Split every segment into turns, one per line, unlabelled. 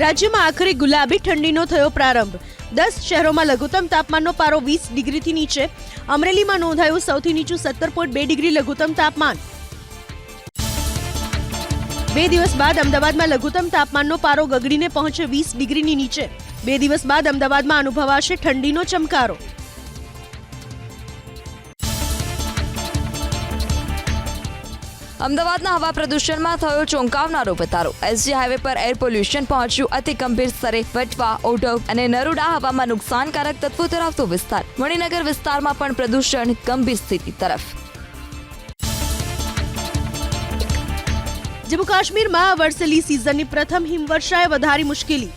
રાજ્યમાં આખરે ગુલાબી ઠંડીનો થયો પ્રારંભ। 10 શહેરોમાં લઘુત્તમ તાપમાનનો પારો 20 ડિગ્રીથી નીચે। અમરેલીમાં નોંધાયું સૌથી નીચું 17.2 ડિગ્રી લઘુત્તમ તાપમાન। 2 દિવસ બાદ અમદાવાદમાં લઘુત્તમ તાપમાનનો પારો ગગડીને પહોંચ્યો 20 ડિગ્રીની નીચે। 2 દિવસ બાદ અમદાવાદમાં અનુભવાશે ઠંડીનો ચમકારો।
અમદાવાદના હવા પ્રદૂષણમાં થયો ચોંકાવનારો વધારો। એસજી હાઈવે પર એર પોલ્યુશન પહોંચ્યું અતિ ગંભીર સ્તરે। વટવા, ઓઢવ અને નરોડા હવામાં નુકસાનકારક તત્વો ધરાવતો વિસ્તાર। મણિનગર વિસ્તારમાં પણ પ્રદૂષણ ગંભીર સ્થિતિ તરફ।
જમ્મુ કાશ્મીરમાં વરસેલી સિઝનની પ્રથમ હિમવર્ષાએ વધારી મુશ્કેલી।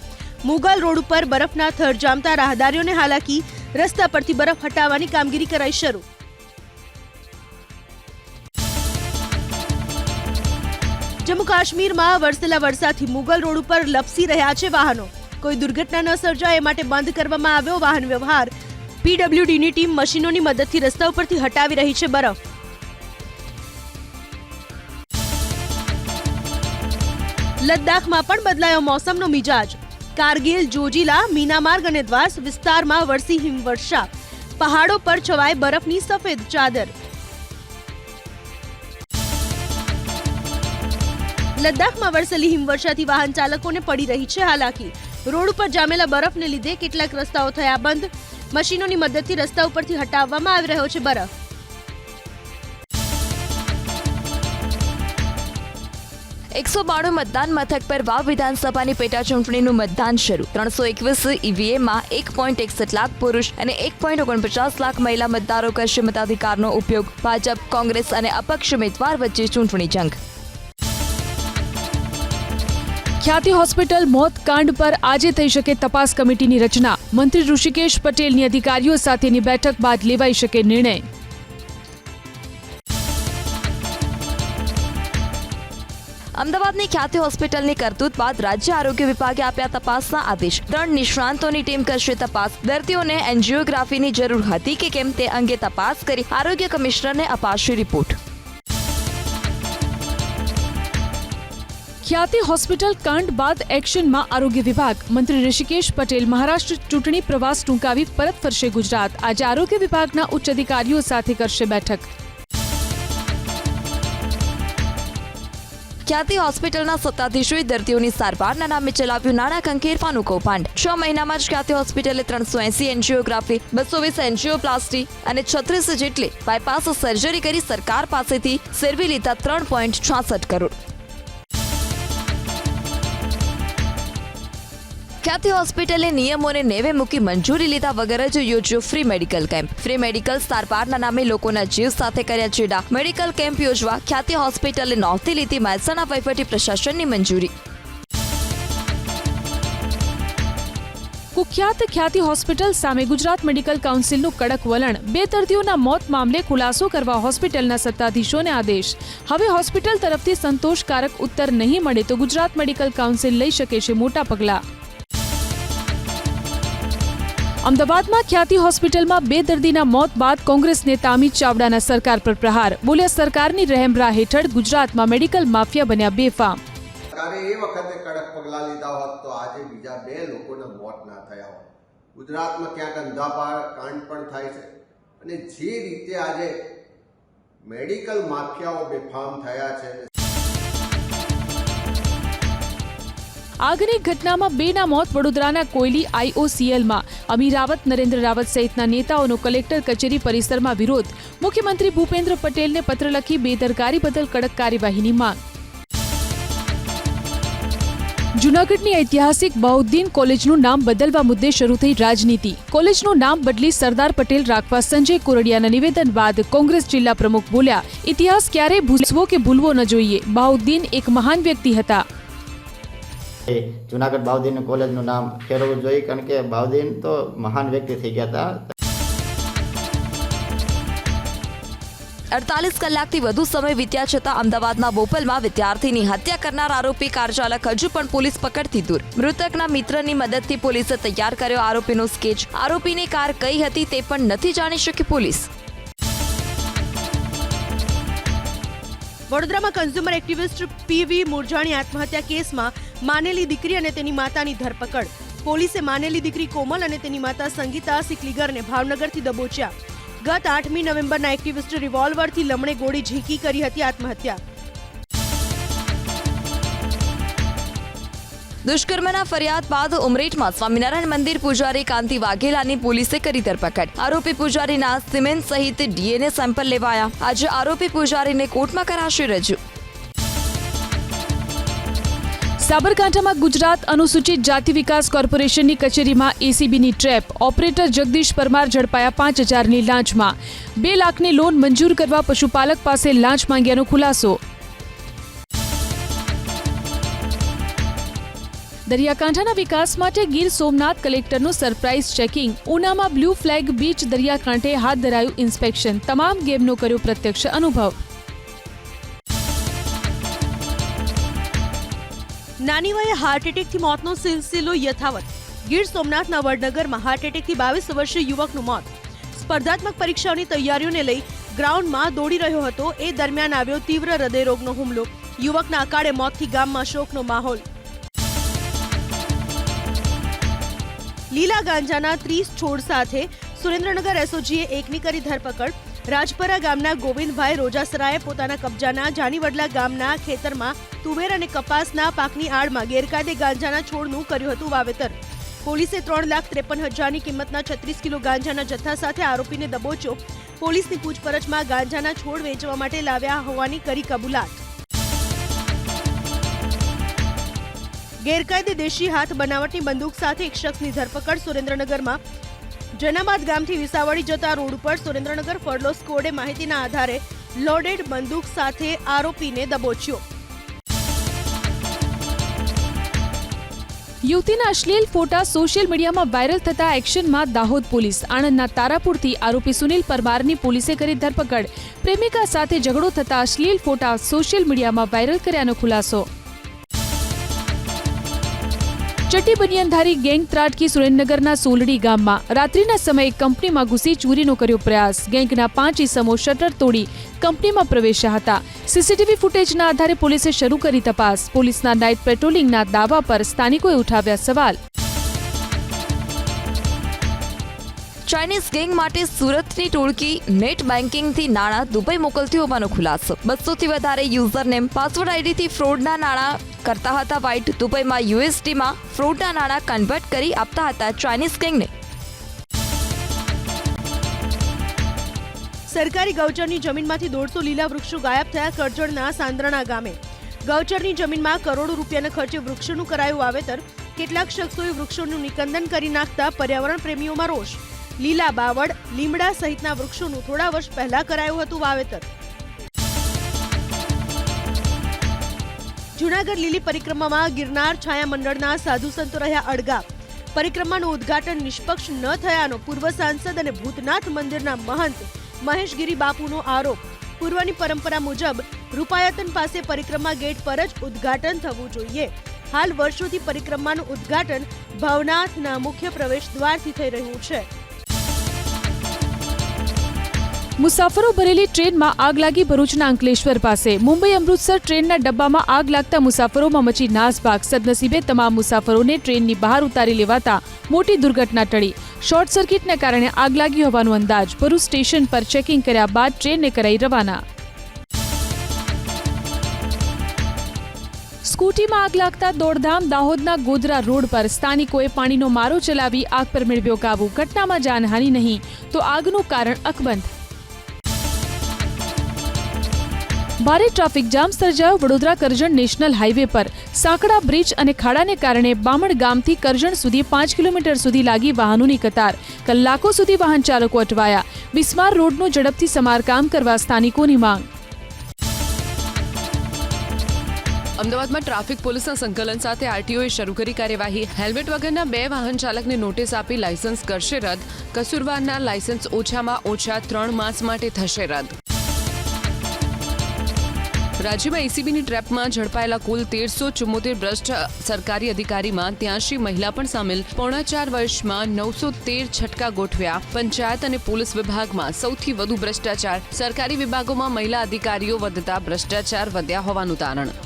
મુગલ રોડ ઉપર બરફના થર જામતા રાહદારીઓને હાલાકી। રસ્તા પરથી બરફ હટાવવાની કામગીરી કરાઈ શરૂ। જમ્મુ કાશ્મીરમાં વરસેલા વરસાદથી મુગલ રોડ ઉપર લપસી રહ્યા છે વાહનો। કોઈ દુર્ઘટના ન સર્જાય એ માટે બંધ કરવામાં આવ્યો વાહન વ્યવહાર। પીડબ્લ્યુડીની ટીમ મશીનોની મદદથી રસ્તા ઉપરથી હટાવી રહી છે બરફ। લદ્દાખમાં પણ બદલાયો મોસમનો મિજાજ। કારગિલ, જોજીલા, મીનામાર્ગ અને દ્વાસ વિસ્તારમાં વરસી હિમવર્ષા। પહાડો પર છવાઈ બરફની સફેદ ચાદર। લદ્દાખમાં વરસેલી હિમવર્ષાથી વાહન ચાલકોને પડી રહી છે હાલાકી। રોડ ઉપર જામેલા બરફને લીધે કેટલાક રસ્તાઓ થયા બંધ। મશીનોની મદદથી રસ્તા ઉપરથી હટાવવામાં આવી રહ્યો છે બરફ।
$192 મતદાન મથક પર વાવ વિધાનસભાની પેટા ચૂંટણીનું મતદાન શરૂ। 321 ઈવીએમમાં 1.61 લાખ પુરુષ અને 1.49 લાખ મહિલા મતદારો કરશે મતાધિકારનો ઉપયોગ। ભાજપ, કોંગ્રેસ અને અપક્ષ ઉમેદવાર વચ્ચે ચૂંટણી જંગ।
ખ્યાતિ હોસ્પિટલ મોત કાંડ પર આજે થઈ શકે તપાસ કમિટીની રચના। મંત્રી ઋષિકેશ પટેલની અધિકારીઓ સાથેની બેઠક બાદ લેવાઈ શકે નિર્ણય।
અમદાવાદની ખ્યાતિ હોસ્પિટલની કરતૂત બાદ રાજ્ય આરોગ્ય વિભાગે આપ્યા તપાસના આદેશ। 3 નિષ્ણાંતોની ટીમ કરશે તપાસ। દર્દીઓને એન્જિયોગ્રાફીની જરૂર હતી કે કેમ તે અંગે તપાસ કરી આરોગ્ય કમિશનરને અપાશે રિપોર્ટ।
ખ્યાતિ હોસ્પિટલ કાંડ બાદ એક્શનમાં આરોગ્ય વિભાગ। મંત્રી ઋષિકેશ પટેલ મહારાષ્ટ્ર ચૂંટણી પ્રવાસ ટૂંકાવી પરત ફરશે ગુજરાત। આજે આરોગ્ય વિભાગના ઉચ્ચ અધિકારીઓ સાથે કરશે બેઠક।
ખ્યાતિ હોસ્પિટલના સત્તાધીશોએ દર્દીઓની સારવારના નામે ચલાવ્યું નાણાં કંકેરવાનું કૌભાંડ। 6 મહિનામાં જ ખ્યાતિ હોસ્પિટલે 380 એન્જિયોગ્રાફી, 220 એન્જિયોપ્લાસ્ટી અને 36 જેટલી બાયપાસ સર્જરી કરી સરકાર પાસેથી સેરવી લીધા 3.66 કરોડ। ખ્યાતિ હોસ્પિટલે નિયમોને નેવે મૂકી મંજૂરી લીધા વગર જ યોજ્યો free medical camp. Free medical સારવારના નામે લોકોના જીવ સાથે કર્યા ચેડા। મેડિકલ કેમ્પ યોજવા ખ્યાતિ હોસ્પિટલે નહોતી લીધી મહેસાણા વહીવટી પ્રશાસનની મંજૂરી।
કુખ્યાત ખ્યાતિ હોસ્પિટલ સામે ગુજરાત મેડિકલ કાઉન્સિલનું કડક વલણ। 2 દર્દીઓના મોત મામલે ખુલાસો કરવા હોસ્પિટલના સત્તાધીશોને આદેશ। હવે હોસ્પિટલ તરફથી સંતોષકારક ઉત્તર નહીં મળે તો ગુજરાત મેડિકલ કાઉન્સિલ લઈ શકે છે મોટા પગલાં। અમદાવાદમાં ખ્યાતિ હોસ્પિટલમાં 2 દર્દીના મોત બાદ કોંગ્રેસ નેતા અમિત ચાવડાના સરકાર પર પ્રહાર। બોલ્યા સરકારની રહેમરાહ હેઠળ ગુજરાતમાં મેડિકલ માફિયા બન્યા બેફામ।
સરકારે એ વખતે કડક પગલાં લીધા હોત તો આજે બીજા 2 લોકોના મોત ના થયા હોત। ગુજરાતમાં ક્યાંક અંધાપા કાંડ પણ થાય છે અને જે રીતે આજે મેડિકલ માફિયાઓ બેફામ થયા છે।
આગની ઘટનામાં 2ના મોત વડોદરાના કોયલી IOCLમાં। અમીર રાવત, નરેન્દ્ર રાવત સહિતના નેતાઓનો કલેક્ટર કચેરી પરિસરમાં વિરોધ। મુખ્યમંત્રી ભૂપેન્દ્ર પટેલને પત્ર લખી બેદરકારી બદલ કડક કાર્યવાહીની માંગ। જૂનાગઢની ઐતિહાસિક બહાઉદ્દીન કોલેજનું નામ બદલવા મુદ્દે શરૂ થઈ રાજનીતિ। કોલેજનું નામ બદલી સરદાર પટેલ રાખવા સંજય કોરડિયાના નિવેદન બાદ કોંગ્રેસ જિલ્લા પ્રમુખ બોલ્યા, ઇતિહાસ ક્યારેય ભૂસવો કે ભૂલવો ન જોઈએ। બહાઉદ્દીન એક મહાન વ્યક્તિ હતા।
જૂનાગઢ બહાઉદ્દીન કોલેજનું નામ ફેરવવું જોઈએ કારણ કે બહાઉદ્દીન તો મહાન વ્યક્તિ થઈ ગયા હતા।
48 કલાકથી વધુ સમય વીત્યા છતાં અમદાવાદના બોપલમાં વિદ્યાર્થીની હત્યા કરનાર આરોપી કાર ચાલક હજુ પણ પોલીસ પકડથી દૂર। મૃતકના મિત્રની મદદથી પોલીસે તૈયાર કર્યો આરોપીનો સ્કેચ। આરોપીની કાર કઈ હતી તે પણ નથી જાણી શકી પોલીસ।
વડોદરામાં કન્ઝ્યુમર એક્ટિવિસ્ટ પીવી મુરજાણી આત્મહત્યા કેસમાં માનેલી દીકરી અને તેની માતાની ધરપકડ. પોલીસે માનેલી દીકરી કોમલ અને તેની માતા સંગીતા સિકલીગરને ભાવનગરથી દબોચ્યા. ગત 8મી નવેમ્બરના એક્ટિવિસ્ટ રિવોલ્વરથી લમણે ગોળી ઝીંકી કરી હતી આત્મહત્યા.
દુષ્કર્મના ફરિયાદ બાદ ઉમરેઠમાં સ્વામિનારાયણ મંદિર પૂજારી કાંતિ વાઘેલાની પોલીસે કરી ધરપકડ. આરોપી પૂજારીના સિમેન્ટ સહિત ડીએનએ સેમ્પલ લેવાયા. આજે આરોપી પૂજારીને કોર્ટમાં કરાશે રજૂ.
સાબરકાંઠામાં ગુજરાત અનુસૂચિત જાતિ વિકાસ કોર્પોરેશનની કચેરીમાં એસીબીની ટ્રેપ. ઓપરેટર જગદીશ પરમાર ઝડપાયા 5,000ની લાંચમાં. 2 લાખની લોન મંજૂર કરવા પશુપાલક પાસે લાંચ માંગ્યાનો ખુલાસો. દરિયાકાંઠાના વિકાસ માટે ગીર સોમનાથ કલેક્ટરનું સરપ્રાઇઝ ચેકિંગ. ઉનામાં બ્લુ ફ્લેગ બીચ દરિયાકાંઠે હાથ ધરાયું ઇન્સ્પેક્શન. તમામ ગેમનો કર્યો પ્રત્યક્ષ અનુભવ.
નાની વયે હાર્ટ એટેકથી મોતનો સિલસિલો યથાવત. ગીર સોમનાથના વડનગરમાં હાર્ટ એટેકથી 22 વર્ષીય યુવકનું મોત. સ્પર્ધાત્મક પરીક્ષાઓની તૈયારીઓને લઈ ગ્રાઉન્ડમાં દોડી રહ્યો હતો. એ દરમિયાન આવ્યો તીવ્ર હૃદયરોગનો હુમલો. યુવકના અકાળે મોતથી ગામમાં શોકનો માહોલ. લીલા ગાંજાના 30 છોડ સાથે સુરેન્દ્રનગર એસઓજીએ એકની કરી ધરપકડ. રાજપરા ગામના ગોવિંદભાઈ રોજાસરાએ પોતાના કબજાના જાનીવડલા ગામના ખેતરમાં તુવેર અને કપાસના પાકની આડમાં ગેરકાયદે ગાંજાના છોડનું કર્યું હતું વાવેતર. પોલીસે 3,53,000ની કિંમતના 36 કિલો ગાંજાના જથ્થા સાથે આરોપીને દબોચ્યો. પોલીસની પૂછપરછમાં ગાંજાના છોડ વેચવા માટે લાવ્યા હોવાની કરી કબૂલાત. ગેરકાયદે દેશી હાથ બનાવટની બંદૂક સાથે એક શખ્સની ધરપકડ. સુરેન્દ્રનગરમાં જનાબાદ ગામથી વિસાવડી જતા રોડ ઉપર સુરેન્દ્રનગર ફરલો સ્કોડે માહિતીના આધારે લોડેડ બંદૂક સાથે આરોપીને દબોચ્યો.
યુવતીના અશ્લીલ ફોટા સોશિયલ મીડિયામાં વાયરલ થતા એક્શનમાં દાહોદ પોલીસ. આણંદના તારાપુરથી આરોપી સુનિલ પરમારની પોલીસે કરી ધરપકડ. પ્રેમિકા સાથે ઝઘડો થતા અશ્લીલ ફોટા સોશિયલ મીડિયામાં વાયરલ કર્યાનો ખુલાસો. ચટ્ટી બનિયાનધારી ગેંગ ત્રાટકી સુરેન્દ્રનગરના સોલડી ગામમાં. રાત્રિના સમયે કંપનીમાં ઘૂસી ચોરીનો કર્યો પ્રયાસ. ગેંગના 5 ઇસમો શટર તોડી કંપનીમાં પ્રવેશ્યા હતા. સીસીટીવી ફૂટેજના આધારે પોલીસે શરૂ કરી તપાસ. પોલીસના નાઇટ પેટ્રોલિંગના દાવા પર સ્થાનિકોએ ઉઠાવ્યા સવાલ.
ચાઇનીઝ ગેંગ માટે સુરતની ટોળકી નેટ બેન્કિંગથી નાણાં દુબઈ મોકલતી હોવાનો ખુલાસો. 200થી વધારે યુઝરનેમ પાસવર્ડ આઈડીથી ફ્રોડના નાણાં કરતા હતા વાઇટ. દુબઈમાં યુએસડીમાં ફ્રોડના નાણાં કન્વર્ટ કરી આપતા હતા ચાઇનીઝ ગેંગને.
સરકારી ગૌચરની જમીનમાંથી 150 લીલા વૃક્ષો ગાયબ થયા કરજણના સાંદ્રણા ગામે. ગૌચરની જમીનમાં કરોડો રૂપિયાના ખર્ચે વૃક્ષોનું કરાયું વાવેતર. કેટલાક શખ્સોએ વૃક્ષોનું નિકંદન કરી નાખતા પર્યાવરણ પ્રેમીઓમાં રોષ. લીલા બાવળ, લીમડા સહિતના વૃક્ષોનું થોડા વર્ષ પહેલા કરાયું હતું વાવેતર. જૂનાગઢ લીલી પરિક્રમામાં ગિરનાર છાયા મંડળના સાધુ સંતો રહ્યા અડગા. પરિક્રમાનું ઉદ્ઘાટન નિષ્પક્ષ ન થયાનો પૂર્વ સાંસદ અને ભૂતનાથ મંદિરના મહંત મહેશગીરી બાપુનો આરોપ. પૂર્વની પરંપરા મુજબ રૂપાયતન પાસે પરિક્રમા ગેટ પર જ ઉદ્ઘાટન થવું જોઈએ. હાલ વર્ષોથી પરિક્રમાનું ઉદ્ઘાટન ભવનાથના મુખ્ય પ્રવેશ દ્વારથી થઈ રહ્યું છે.
મુસાફરો ભરેલી ટ્રેનમાં આગ લાગી ભરૂચના અંકલેશ્વર પાસે. મુંબઈ અમૃતસર ટ્રેનના ડબ્બામાં આગ લાગતા મુસાફરોમાં મચી નાસભાગ. સદનસીબે તમામ મુસાફરોને ટ્રેનની બહાર ઉતારી લેવાતા મોટી દુર્ઘટના ટળી. શોર્ટ સર્કિટને કારણે આગ લાગી હોવાનો અંદાજ. ભરૂચ સ્ટેશન પર ચેકિંગ કર્યા બાદ ટ્રેનને કરાઈ રવાના. સ્કૂટીમાં આગ લાગતા દોડધામ. દાહોદના ગોધરા રોડ પર સ્થાનિકોએ પાણીનો મારો ચલાવી આગ પર મેળવ્યો કાબુ. ઘટનામાં જાનહાનિ નહીં તો આગનું કારણ અકબંધ. ભારે ટ્રાફિક જામ સર્જાયો વડોદરા કરજણ નેશનલ હાઈવે પર. સાંકડા બ્રિજ અને ખાડાને કારણે બામણ ગામથી કરજણ સુધી 5 કિલોમીટર સુધી લાગી વાહનોની કતાર. કલાકો સુધી વાહન ચાલકો અટવાયા. બિસ્માર રોડનું ઝડપથી સમારકામ કરવા સ્થાનિકોની માંગ.
અમદાવાદમાં ટ્રાફિક પોલીસના સંકલન સાથે આરટીઓએ શરૂ કરી કાર્યવાહી. હેલ્મેટ વગરના 2 વાહન ચાલકને નોટિસ આપી લાયસન્સ કરશે રદ. કસૂરવારના લાયસન્સ ઓછામાં ઓછા 3 માસ માટે થશે રદ. રાજ્યમાં એસીબીની ટ્રેપમાં ઝડપાયેલા કુલ 1374 ભ્રષ્ટ સરકારી અધિકારીમાં 83 મહિલા પણ સામેલ. 4.5 વર્ષમાં 913 છટકા ગોઠવ્યા. પંચાયત અને પોલીસ વિભાગમાં સૌથી વધુ ભ્રષ્ટાચાર. સરકારી વિભાગોમાં મહિલા અધિકારીઓ વધતા ભ્રષ્ટાચાર વધ્યા હોવાનું તારણ.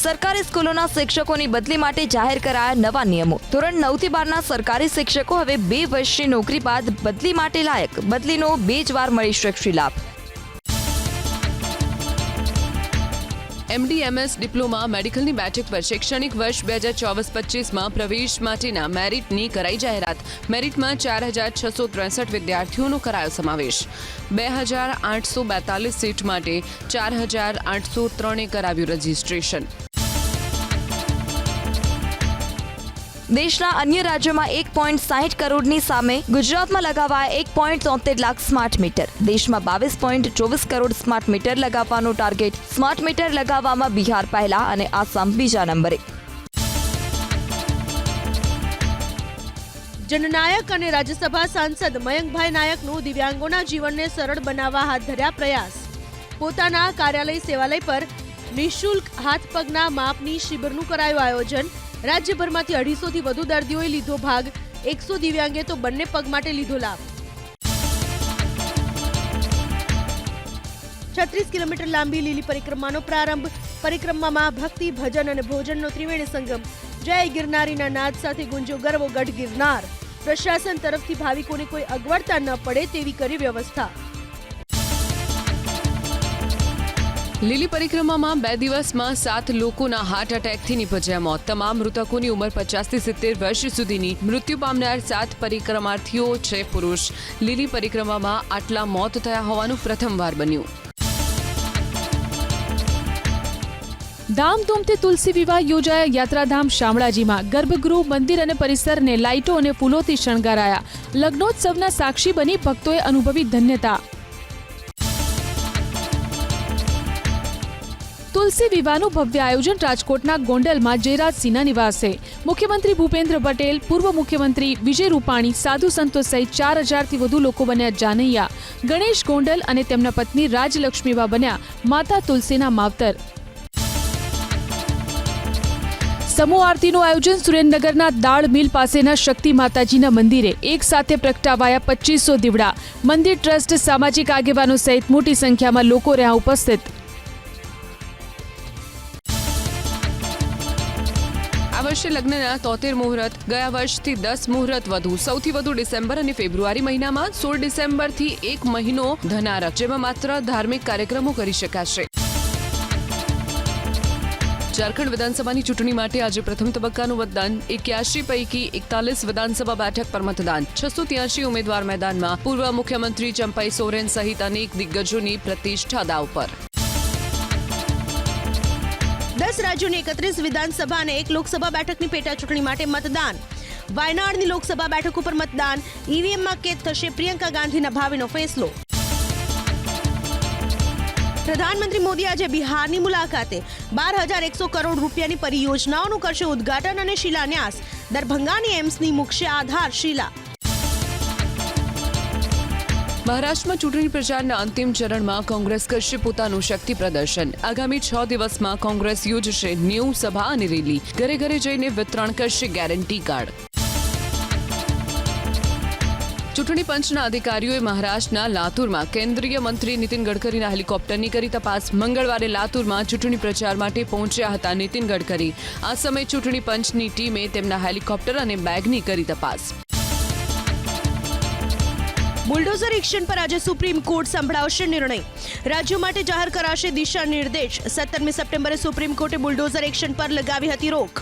સરકારી સ્કૂલોના શિક્ષકોની બદલી માટે જાહેર કરાયા નવા નિયમો. ધોરણ 9 થી 12ના સરકારી શિક્ષકો હવે 2 વર્ષની નોકરી બાદ બદલી માટે લાયક. બદલીનો 2 જ વાર મળી શકશે લાભ.
MD-MS ડિપ્લોમા મેડિકલની બેઠક પર શૈક્ષણિક વર્ષ 2024-25માં પ્રવેશ માટેના મેરિટની કરાઈ જાહેરાત. મેરિટમાં 4663 વિદ્યાર્થીઓનો કરાયો સમાવેશ. 2842 સીટ માટે 4803એ કરાવ્યું રજીસ્ટ્રેશન.
દેશના અન્ય રાજ્યોમાં 1.60 કરોડની સામે ગુજરાતમાં લગાવાયા 1.73 લાખ સ્માર્ટ મીટર. દેશમાં 22.24 કરોડ સ્માર્ટ મીટર લગાવવાનો ટાર્ગેટ. સ્માર્ટ મીટર લગાવવામાં બિહાર પહેલા અને આસામ બીજા નંબરે.
જનનાયક અને રાજ્યસભા સાંસદ મયંકભાઈ નાયકનું દિવ્યાંગોના જીવનને સરળ બનાવવા હાથ ધર્યા પ્રયાસ. પોતાના કાર્યાલય સેવાલય પર નિઃશુલ્ક હાથ પગના માપની શિબિરનું કરાયું આયોજન. રાજ્યભરમાંથી 250થી વધુ દર્દીઓએ લીધો ભાગ. 100 દિવ્યાંગે તો બંને પગ માટે લીધો લાભ. 36 કિલોમીટર લાંબી લીલી પરિક્રમાનો પ્રારંભ. પરિક્રમામાં ભક્તિ, ભજન અને ભોજનનો ત્રિવેણી સંગમ. જય ગિરનારીના નાદ સાથે ગુંજ્યો ગરવો ગઢ ગિરનાર. પ્રશાસન તરફથી ભાવિકોને કોઈ અગવડતા ન પડે તેવી કરી વ્યવસ્થા.
લીલી પરિક્રમામાં 2 દિવસમાં 7 લોકોના હાર્ટ એટેકથી નિપજ્યા મોત. તમામ મૃતકોની ઉંમર 50 થી 70 વર્ષ સુધીની. મૃત્યુ પામનાર 7 પરિક્રમાર્થીઓ છે પુરુષ. લીલી પરિક્રમામાં આટલા મોત થયા હોવાનું પ્રથમવાર બન્યું.
ધામધૂમથી તુલસી વિવાહ યોજાયા યાત્રાધામ શામળાજીમાં. ગર્ભગૃહ, મંદિર અને પરિસરને લાઇટો અને ફૂલોથી શણગારાયા. લગ્નોત્સવના સાક્ષી બની ભક્તોએ અનુભવી ધન્યતા. તુલસી વિવાહનું ભવ્ય આયોજન રાજકોટના ગોંડલમાં જયરાજસિંહના નિવાસે. મુખ્યમંત્રી ભૂપેન્દ્ર પટેલ, પૂર્વ મુખ્યમંત્રી વિજય રૂપાણી, સાધુ સંતો સહિત 4000થી વધુ લોકો બન્યા જાનૈયા. ગણેશ ગોંડલ અને તેમના પત્ની રાજલક્ષ્મીબા બન્યા માતા તુલસીના માવતર. સમૂહ આરતીનું આયોજન સુરેન્દ્રનગરના દાળ મિલ પાસેના શક્તિ માતાજીના મંદિરે. એક સાથે પ્રગટાવાયા 2500 દીવડા. મંદિર ટ્રસ્ટ, સામાજિક આગેવાનો સહિત મોટી સંખ્યામાં લોકો રહ્યા ઉપસ્થિત.
આ વર્ષે લગ્નના 73 મુહૂર્ત. ગયા વર્ષથી 10 મુહૂર્ત વધુ. સૌથી વધુ ડિસેમ્બર અને ફેબ્રુઆરી મહિનામાં. 16 ડિસેમ્બરથી 1 મહિનો ધનારક, જેમાં માત્ર ધાર્મિક કાર્યક્રમો કરી શકાશે. ઝારખંડ વિધાનસભાની ચૂંટણી માટે આજે પ્રથમ તબક્કાનું મતદાન. 81 પૈકી 41 વિધાનસભા બેઠક પર મતદાન. 683 ઉમેદવાર મેદાનમાં. પૂર્વ મુખ્યમંત્રી ચંપાઈ સોરેન સહિત અનેક દિગ્ગજોની પ્રતિષ્ઠા દાવ પર.
10 રાજ્યોની 31 વિધાનસભા અને 1 લોકસભા બેઠકની પેટા ચૂંટણી માટે મતદાન. વાયનાડની લોકસભા બેઠક ઉપર મતદાન. ઈવીએમમાં કેદ થશે પ્રિયંકા ગાંધીના ભાવિનો ફેસલો. પ્રધાનમંત્રી મોદી આજે બિહારની મુલાકાતે. 12,100 કરોડ રૂપિયાની પરિયોજનાઓનું કરશે ઉદ્ઘાટન અને શિલાન્યાસ. દરભંગાની એમ્સની મુકશે આધારશિલા.
મહારાષ્ટ્રમાં ચૂંટણી પ્રચારના અંતિમ ચરણમાં કોંગ્રેસ કરશે પોતાનું શક્તિ પ્રદર્શન. આગામી 6 દિવસમાં કોંગ્રેસ યોજશે 90 સભા અને રેલી. ઘરે ઘરે જઈને વિતરણ કરશે ગેરંટી કાર્ડ. ચૂંટણી પંચના અધિકારીઓએ મહારાષ્ટ્રના લાતુરમાં કેન્દ્રીય મંત્રી નીતિન ગડકરીના હેલિકોપ્ટરની કરી તપાસ. મંગળવારે લાતુરમાં ચૂંટણી પ્રચાર માટે પહોંચ્યા હતા નીતિન ગડકરી. આ સમયે ચૂંટણી પંચની ટીમે તેમના હેલિકોપ્ટર અને બેગની કરી તપાસ.
બુલડોઝર એક્શન પર આજે સુપ્રીમ કોર્ટ સંભળાવશે નિર્ણય. રાજ્યો માટે જાહેર કરાશે દિશા નિર્દેશ. 17મી સપ્ટેમ્બરે સુપ્રીમ કોર્ટે બુલડોઝર એક્શન પર લગાવી હતી રોક.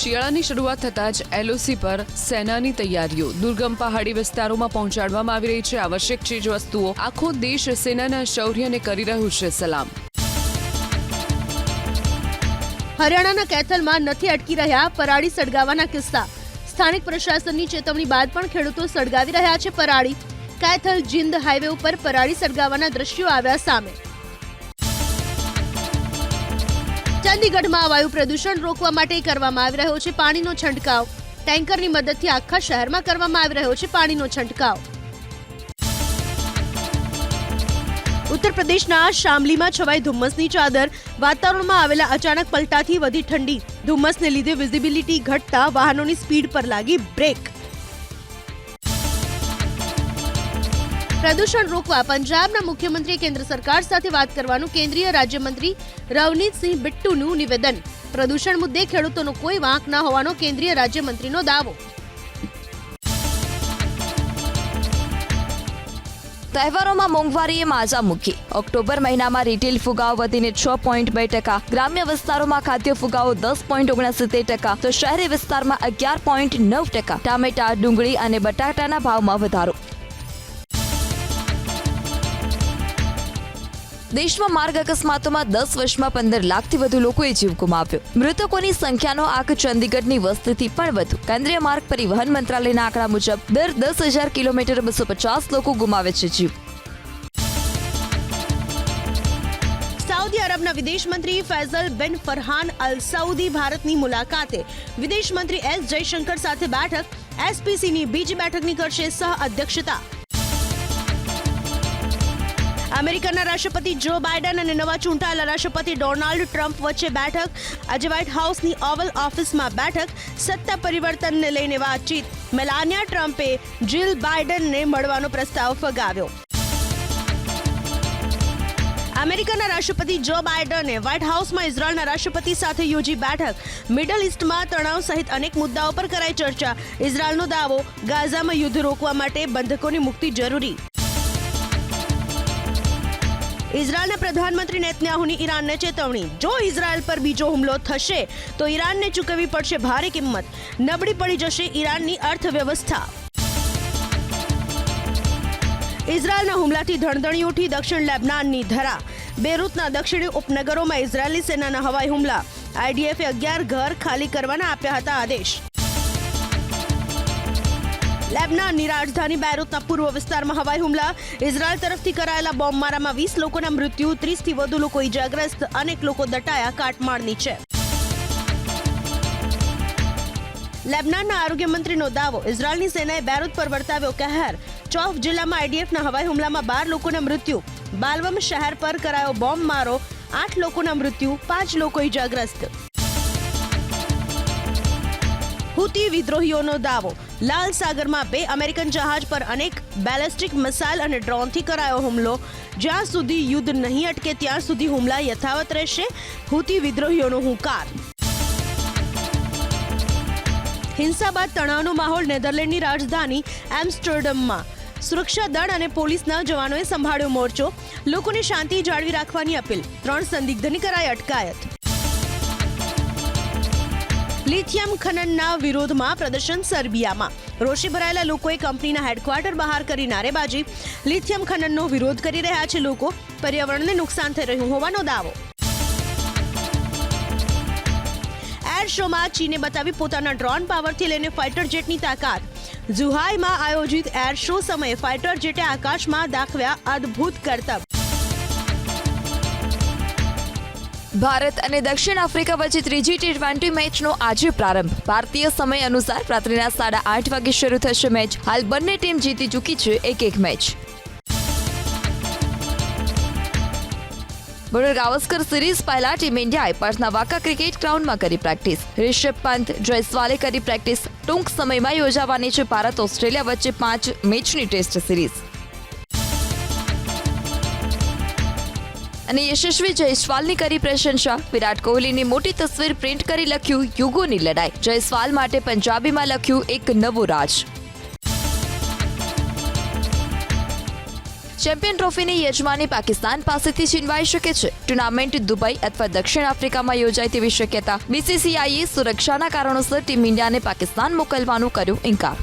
શિયાળાની શરૂઆત થતાં જ એલઓસી પર સેનાની તૈયારીઓ. દુર્ગમ પહાડી વિસ્તારોમાં પહોંચાડવામાં આવી રહી છે આવશ્યક ચીજવસ્તુઓ. આખો દેશ સેનાના શૌર્યને કરી રહ્યું છે સલામ.
હરિયાણાના કૈથલમાં નથી અટકી રહ્યા પરાળી સળગાવવાના કિસ્સા. સ્થાનિક પ્રશાસનની ચેતવણી બાદ પણ ખેડૂતો સળગાવી રહ્યા છે પરાળી. કૈથલ જીંદ હાઈવે ઉપર પરાળી સળગાવવાના દ્રશ્યો આવ્યા સામે. ચંદીગઢમાં વાયુ પ્રદૂષણ રોકવા માટે કરવામાં આવી રહ્યો છે પાણીનો છંટકાવ. ટેન્કરની મદદથી આખા શહેરમાં કરવામાં આવી રહ્યો છે પાણીનો છંટકાવ. ઉત્તર પ્રદેશના શામલીમાં છવાઈ ધુમ્મસની ચાદર. વાતાવરણમાં આવેલા અચાનક પલટાથી વધી ઠંડી. ધુમ્મસને લીધે વિઝિબિલિટી ઘટતા વાહનોની સ્પીડ પર લાગી બ્રેક. પ્રદૂષણ રોકવા પંજાબના મુખ્યમંત્રીએ કેન્દ્ર સરકાર સાથે વાત કરવાનું કેન્દ્રીય રાજ્યમંત્રી રવનીતસિંહ બિટ્ટુનું નિવેદન. પ્રદૂષણ મુદ્દે ખેડૂતોનો કોઈ વાંક ન હોવાનો કેન્દ્રીય રાજ્યમંત્રીનો દાવો.
તહેવારોમાં મોંઘવારીએ માજા મૂકી. ઓક્ટોબર મહિનામાં રિટેલ ફુગાવો વધીને 6.2%, ગ્રામ્ય વિસ્તારોમાં ખાદ્ય ફુગાવો 10.69%, તો શહેરી વિસ્તારમાં 11.9%. ટામેટા, ડુંગળી અને બટાટાના ભાવમાં વધારો. દેશમાં માર્ગ અકસ્માતોમાં 10 વર્ષમાં 15 લાખથી વધુ લોકોએ જીવ ગુમાવ્યો. મૃતકોની સંખ્યાનો આંક ચંદીગઢની વસ્તીથી પણ વધુ. કેન્દ્રીય માર્ગ પરિવહન મંત્રાલયના આંકડા મુજબ દર 10,000 કિલોમીટર 250 લોકો ગુમાવે છે જીવ.
સાઉદી અરબના વિદેશ મંત્રી ફૈઝલ બિન ફરહાન અલ સઉદી ભારતની મુલાકાતે. વિદેશ મંત્રી એસ જયશંકર સાથે બેઠક. એસપીસીની બીજી બેઠકની કરશે સહ અધ્યક્ષતા. અમેરિકાના રાષ્ટ્રપતિ જો બાઇડન અને નવા ચૂંટાયેલા રાષ્ટ્રપતિ ડોનાલ્ડ ટ્રમ્પ વચ્ચે બેઠક. આજે વ્હાઇટ હાઉસની ઓવલ ઓફિસમાં બેઠક. સત્તા પરિવર્તનને લઈને વાતચીત. મેલાનિયા ટ્રમ્પે જીલ બાઇડનને મળવાનો પ્રસ્તાવ ફગાવ્યો. અમેરિકાના રાષ્ટ્રપતિ જો બાઇડને વ્હાઇટ હાઉસમાં ઇઝરાયલના રાષ્ટ્રપતિ સાથે યોજી બેઠક. મિડલ ઇસ્ટમાં તણાવ સહિત અનેક મુદ્દાઓ પર કરાઈ ચર્ચા. ઇઝરાયલનો દાવો, ગાઝામાં યુદ્ધ રોકવા માટે બંધકોની મુક્તિ જરૂરી. ઇઝરાયલના પ્રધાનમંત્રી નેતન્યાહુની ઈરાનને ચેતવણી. જો ઇઝરાયલ પર બીજો હુમલો થશે તો ઈરાનને ચૂકવવી પડશે ભારે કિંમત. નબળી પડી જશે ઈરાનની અર્થવ્યવસ્થા. ઇઝરાયલના હુમલાથી ધણધણી ઉઠી દક્ષિણ લેબનાનની ધરા. બેરૂતના દક્ષિણી ઉપનગરોમાં ઇઝરાયલી સેનાના હવાઈ હુમલા. આઈડીએફે 11 ઘર ખાલી કરવાના આપ્યા હતા આદેશ. લેબનાનની રાજધાની બેરૂતના પૂર્વ વિસ્તારમાં હવાઈ હુમલા. ઇઝરાયલ તરફથી કરાયેલા બોમ્બમારામાં 20 લોકોના મૃત્યુ, 30થી વધુ લોકો ઇજાગ્રસ્ત. અનેક લોકો દટાયા કાટમાળ નીચે. લેબનાનના આરોગ્ય મંત્રીનો દાવો, ઇઝરાયલની સેનાએ બેરૂત પર વર્તાવ્યો કહેર. ચોફ જિલ્લામાં આઈડીએફના હવાઈ હુમલામાં 12 લોકોના મૃત્યુ. બાલવમ શહેર પર કરાયો બોમ્બમારો, 8 લોકોના મૃત્યુ, 5 લોકો ઇજાગ્રસ્ત. હુતી વિદ્રોહીઓનો દાવો, લાલ સાગરમાં 2 અમેરિકન જહાજ પર અનેક બેલેસ્ટિક મિસાઇલ અને ડ્રોનથી કરાયો હુમલો. જ્યાં સુધી યુદ્ધ નહીં અટકે ત્યાં સુધી હુમલા યથાવત રહેશે. હુતી વિદ્રોહીઓનો હુંકાર. હિંસા બાદ તણાવનો માહોલ નેધરલેન્ડની રાજધાની એમ્સ્ટરડમમાં. સુરક્ષા દળ અને પોલીસના જવાનોએ સંભાળ્યો મોરચો. લોકોને શાંતિ જાળવી રાખવાની અપીલ. 3 સંદિગ્ધની કરાઈ અટકાયત. લિથિયમ ખનનના વિરોધમાં પ્રદર્શન સર્બિયામાં. રોષે ભરાયેલા લોકોએ કંપનીના હેડક્વાર્ટર બહાર કરી નારેબાજી. લિથિયમ ખનનનો વિરોધ કરી રહ્યા છે લોકો. પર્યાવરણને નુકસાન થઈ રહ્યું હોવાનો દાવો. એર શોમાં ચીને બતાવી પોતાના ડ્રોન પાવરથી લઈને ફાઇટર જેટની તાકાત. ઝુહાઈમાં આયોજિત એર શો સમયે ફાઇટર જેટે આકાશમાં દાખવ્યા અદ્ભુત કરતબ.
ભારત અને દક્ષિણ આફ્રિકા વચ્ચે ત્રીજી T20 મેચનો આજે પ્રારંભ. ભારતીય સમય અનુસાર રાત્રિના 8:30 વાગે શરૂ થશે મેચ. હાલ બંને ટીમ જીતી ચૂકી છે 1-1 મેચ. બોર્ડર ગાવસ્કર સિરીઝ પહેલા ટીમ ઇન્ડિયાએ પર્થના વાકા ક્રિકેટ ગ્રાઉન્ડમાં કરી પ્રેક્ટિસ. રિષભ પંત, જયસ્વાલે કરી પ્રેક્ટિસ. ટૂંક સમયમાં યોજાવાની છે ભારત ઓસ્ટ્રેલિયા વચ્ચે 5 મેચની ટેસ્ટ સિરીઝ. અને યશસ્વી જયસ્વાલની કરી પ્રશંસા. વિરાટ કોહલીની મોટી તસવીર પ્રિન્ટ કરી લખ્યું યુગોની લડાઈ. જયસ્વાલ માટે પંજાબીમાં લખ્યું એક નવો રાજ. ચેમ્પિયન ટ્રોફીની યજમાની પાકિસ્તાન પાસેથી છીનવાઈ શકે છે. ટુર્નામેન્ટ દુબઈ અથવા દક્ષિણ આફ્રિકામાં યોજાય તેવી શક્યતા. BCCIએ સુરક્ષાના કારણોસર ટીમ ઇન્ડિયાને પાકિસ્તાન મોકલવાનું કર્યું ઇનકાર.